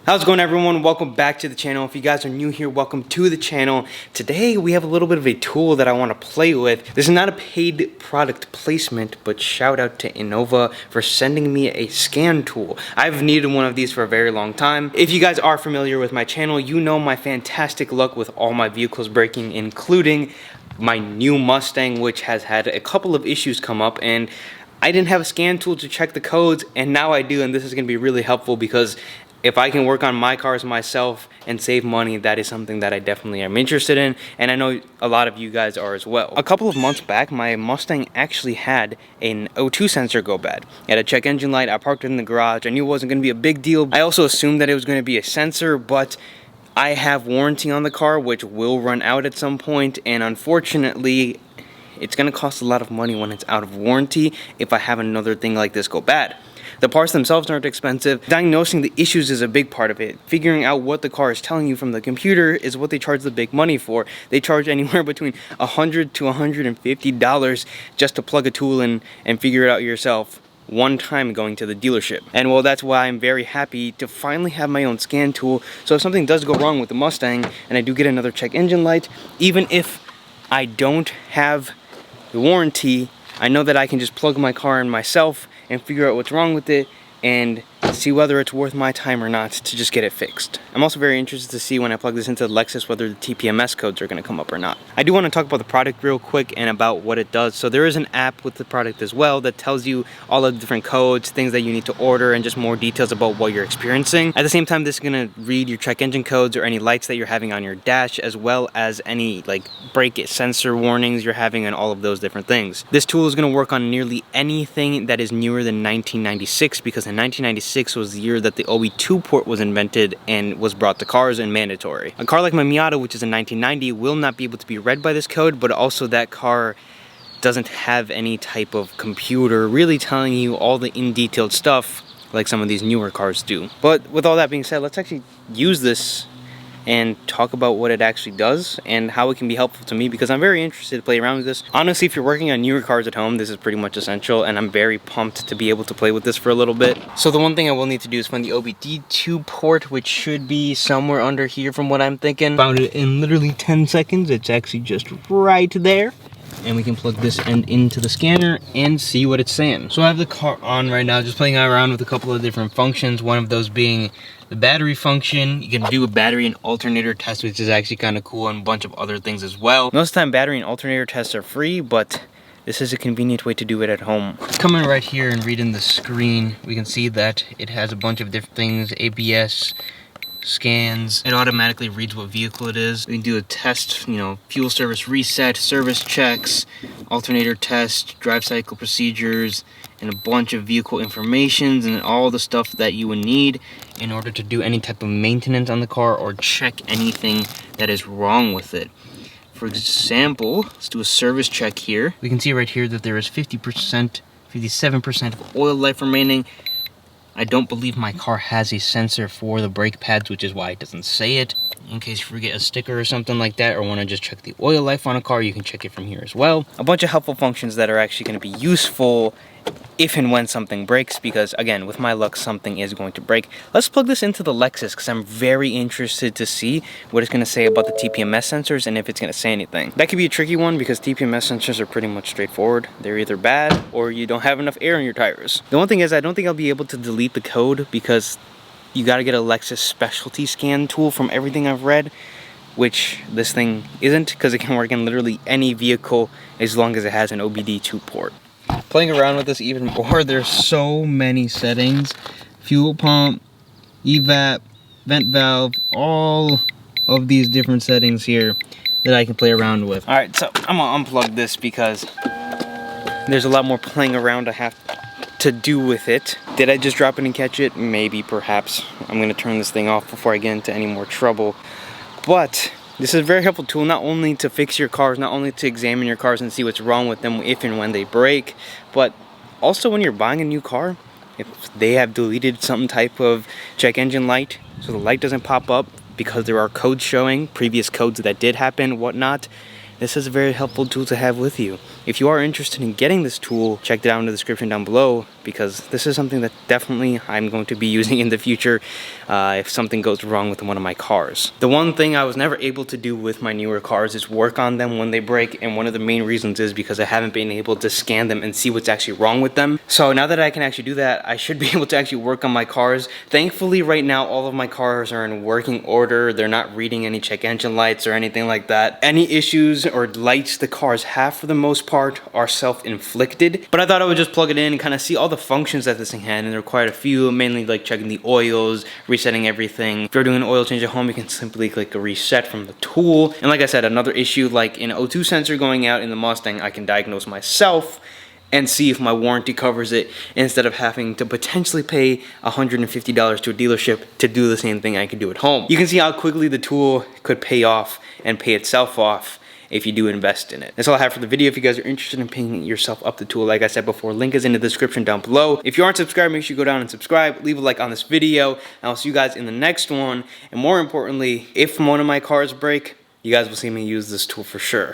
How's it going, everyone? Welcome back to the channel. If you guys are new here, welcome to the channel. Today we have a little bit of a tool that I want to play with. This is not a paid product placement, but shout out to Innova for sending me a scan tool. I've needed one of these for a very long time. If you guys are familiar with my channel, you know my fantastic luck with all my vehicles breaking, including my new Mustang, which has had a couple of issues come up, and I didn't have a scan tool to check the codes, and now I do, and this is going to be really helpful because if I can work on my cars myself and save money, that is something that I definitely am interested in, and I know a lot of you guys are as well. A couple of months back, my Mustang actually had an O2 sensor go bad. It had a check engine light. I parked it in the garage. I knew it wasn't going to be a big deal. I also assumed that it was going to be a sensor, but I have warranty on the car, which will run out at some point, and unfortunately, it's going to cost a lot of money when it's out of warranty if I have another thing like this go bad. The parts themselves aren't expensive. Diagnosing the issues is a big part of it. Figuring out what the car is telling you from the computer is what they charge the big money for. They charge anywhere between $100 to $150 just to plug a tool in and figure it out yourself one time going to the dealership. And well, that's why I'm very happy to finally have my own scan tool. So if something does go wrong with the Mustang and I do get another check engine light, even if I don't have the warranty, I know that I can just plug my car in myself and figure out what's wrong with it and see whether it's worth my time or not to just get it fixed. I'm also very interested to see when I plug this into the Lexus whether the TPMS codes are going to come up or not. I do want to talk about the product real quick and about what it does. So there is an app with the product as well that tells you all of the different codes, things that you need to order, and just more details about what you're experiencing. At the same time, this is going to read your check engine codes or any lights that you're having on your dash, as well as any like brake sensor warnings you're having and all of those different things. This tool is going to work on nearly anything that is newer than 1996, because in 1996 was the year that the OBD2 port was invented and was brought to cars and mandatory. A car like my Miata, which is a 1990, will not be able to be read by this code, but also that car doesn't have any type of computer really telling you all the in-detailed stuff like some of these newer cars do. But with all that being said, let's actually use this and talk about what it actually does and how it can be helpful to me, because I'm very interested to play around with this. Honestly, if you're working on newer cars at home, this is pretty much essential, and I'm very pumped to be able to play with this for a little bit. So the one thing I will need to do is find the OBD2 port, which should be somewhere under here from what I'm thinking. Found it in literally 10 seconds. It's actually just right there. And we can plug this end into the scanner and see what it's saying. So I have the car on right now, just playing around with a couple of different functions, one of those being the battery function. You can do a battery and alternator test, which is actually kind of cool, and a bunch of other things as well. Most of the time battery and alternator tests are free, but this is a convenient way to do it at home. Coming right here and reading the screen, we can see that it has a bunch of different things, ABS, scans. It automatically reads what vehicle it is. We can do a test, fuel service reset, service checks, alternator test, drive cycle procedures, and a bunch of vehicle informations and all the stuff that you would need in order to do any type of maintenance on the car or check anything that is wrong with it. For example, let's do a service check here. We can see right here that there is 50%, 57% of oil life remaining. I don't believe my car has a sensor for the brake pads, which is why it doesn't say it. In case you forget a sticker or something like that, or want to just check the oil life on a car, you can check it from here as well. A bunch of helpful functions that are actually going to be useful if and when something breaks, because again, with my luck, something is going to break. Let's plug this into the Lexus, because I'm very interested to see what it's going to say about the TPMS sensors and if it's going to say anything. That could be a tricky one because TPMS sensors are pretty much straightforward. They're either bad or you don't have enough air in your tires. The one thing is, I don't think I'll be able to delete the code because you got to get a Lexus specialty scan tool from everything I've read, which this thing isn't, because it can work in literally any vehicle as long as it has an OBD2 port. Playing around with this even more, there's so many settings: fuel pump, evap, vent valve, all of these different settings here that I can play around with. All right, so I'm gonna unplug this because there's a lot more playing around I have to do with it. Did I just drop it and catch it? Maybe, perhaps. I'm gonna turn this thing off before I get into any more trouble. But this is a very helpful tool, not only to fix your cars, not only to examine your cars and see what's wrong with them if and when they break, but also when you're buying a new car, if they have deleted some type of check engine light, so the light doesn't pop up because there are codes showing, previous codes that did happen, whatnot, this is a very helpful tool to have with you. If you are interested in getting this tool, check it out in the description down below. because this is something that definitely I'm going to be using in the future if something goes wrong with one of my cars. The one thing I was never able to do with my newer cars is work on them when they break, and one of the main reasons is because I haven't been able to scan them and see what's actually wrong with them. So now that I can actually do that, I should be able to actually work on my cars. Thankfully right now all of my cars are in working order. They're not reading any check engine lights or anything like that. Any issues or lights the cars have for the most part are self-inflicted, but I thought I would just plug it in and kind of see all the functions that this thing had, and there are quite a few, mainly like checking the oils, resetting everything. If you're doing an oil change at home, you can simply click a reset from the tool. And like I said, another issue like an O2 sensor going out in the Mustang, I can diagnose myself and see if my warranty covers it, instead of having to potentially pay $150 to a dealership to do the same thing I can do at home. You can see how quickly the tool could pay off and pay itself off if you do invest in it. That's all I have for the video. If you guys are interested in paying yourself up the tool, like I said before, link is in the description down below. If you aren't subscribed, make sure you go down and subscribe, leave a like on this video, and I'll see you guys in the next one. And more importantly, if one of my cars break, you guys will see me use this tool for sure.